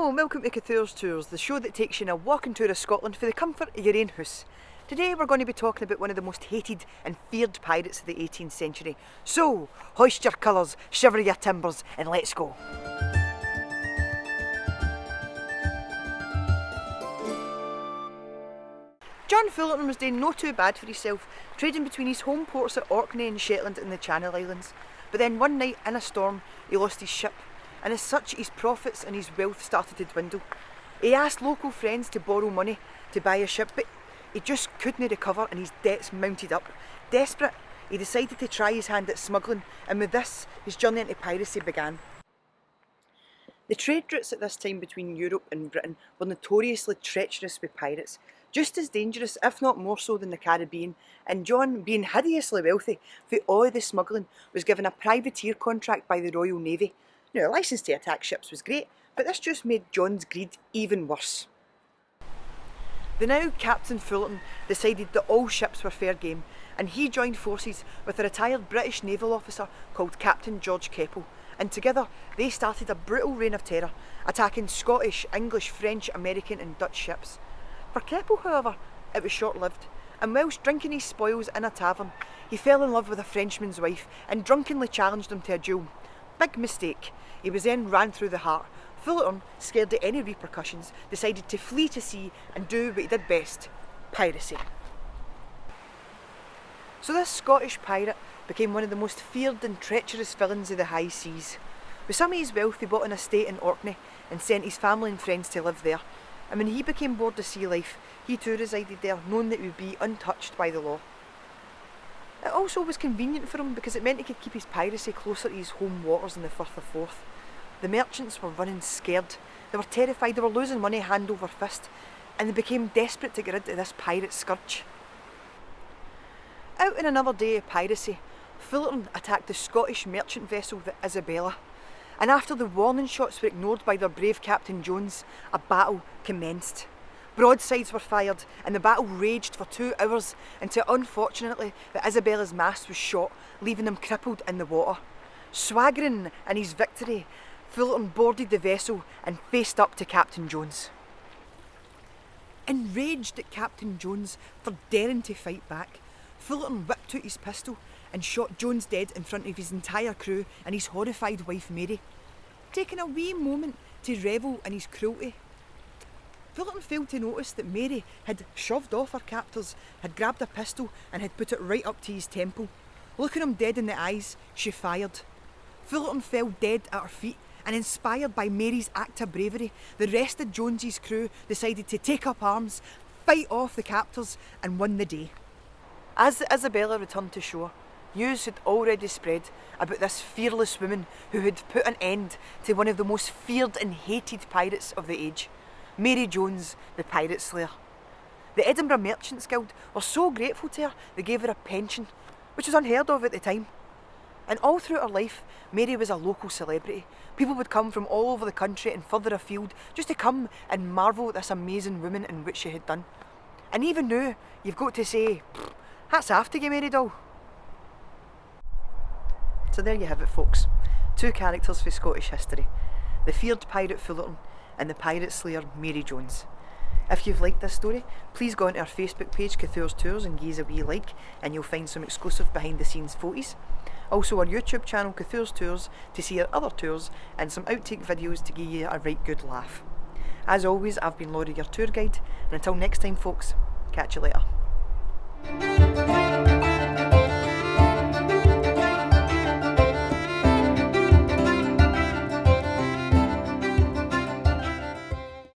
Hello and welcome to Cathures Tours, the show that takes you on a walking tour of Scotland for the comfort of your own house. Today we're going to be talking about one of the most hated and feared pirates of the 18th century. So, hoist your colours, shiver your timbers and let's go. John Fullerton was doing no too bad for himself, trading between his home ports at Orkney and Shetland and the Channel Islands. But then one night in a storm he lost his ship, and as such his profits and his wealth started to dwindle. He asked local friends to borrow money to buy a ship, but he just couldn't recover and his debts mounted up. Desperate, he decided to try his hand at smuggling, and with this his journey into piracy began. The trade routes at this time between Europe and Britain were notoriously treacherous with pirates, just as dangerous, if not more so, than the Caribbean, and John, being hideously wealthy for all the smuggling, was given a privateer contract by the Royal Navy. Now, a licence to attack ships was great, but this just made John's greed even worse. The now Captain Fullerton decided that all ships were fair game, and he joined forces with a retired British naval officer called Captain George Keppel, and together they started a brutal reign of terror, attacking Scottish, English, French, American and Dutch ships. For Keppel, however, it was short-lived, and whilst drinking his spoils in a tavern, he fell in love with a Frenchman's wife and drunkenly challenged him to a duel. Big mistake. He was then ran through the heart. Fullerton, scared of any repercussions, decided to flee to sea and do what he did best: piracy. So this Scottish pirate became one of the most feared and treacherous villains of the high seas. With some of his wealth he bought an estate in Orkney and sent his family and friends to live there. And when he became bored of sea life, he too resided there, knowing that he would be untouched by the law. It also was convenient for him because it meant he could keep his piracy closer to his home waters in the Firth of Forth. The merchants were running scared, they were terrified, they were losing money hand over fist, and they became desperate to get rid of this pirate scourge. Out in another day of piracy, Fullerton attacked the Scottish merchant vessel the Isabella, and after the warning shots were ignored by their brave Captain Jones, a battle commenced. Broadsides were fired and the battle raged for 2 hours until unfortunately the Isabella's mast was shot, leaving them crippled in the water. Swaggering in his victory, Fullerton boarded the vessel and faced up to Captain Jones. Enraged at Captain Jones for daring to fight back, Fullerton whipped out his pistol and shot Jones dead in front of his entire crew and his horrified wife Mary. Taking a wee moment to revel in his cruelty, Fullerton failed to notice that Mary had shoved off her captors, had grabbed a pistol and had put it right up to his temple. Looking him dead in the eyes, she fired. Fullerton fell dead at her feet, and inspired by Mary's act of bravery, the rest of Jones's crew decided to take up arms, fight off the captors and win the day. As the Isabella returned to shore, news had already spread about this fearless woman who had put an end to one of the most feared and hated pirates of the age, Mary Jones, the Pirate Slayer. The Edinburgh Merchants Guild were so grateful to her they gave her a pension, which was unheard of at the time. And all through her life, Mary was a local celebrity. People would come from all over the country and further afield just to come and marvel at this amazing woman and what she had done. And even now, you've got to say, hats off to you, Mary doll. So there you have it, folks. 2 characters for Scottish history: the feared pirate Fullerton and the pirate slayer Mary Jones. If you've liked this story, please go onto our Facebook page, Cathures Tours, and give us a wee like, and you'll find some exclusive behind the scenes photos. Also our YouTube channel, Cathures Tours, to see our other tours and some outtake videos to give you a right good laugh. As always, I've been Laurie, your tour guide, and until next time, folks, catch you later.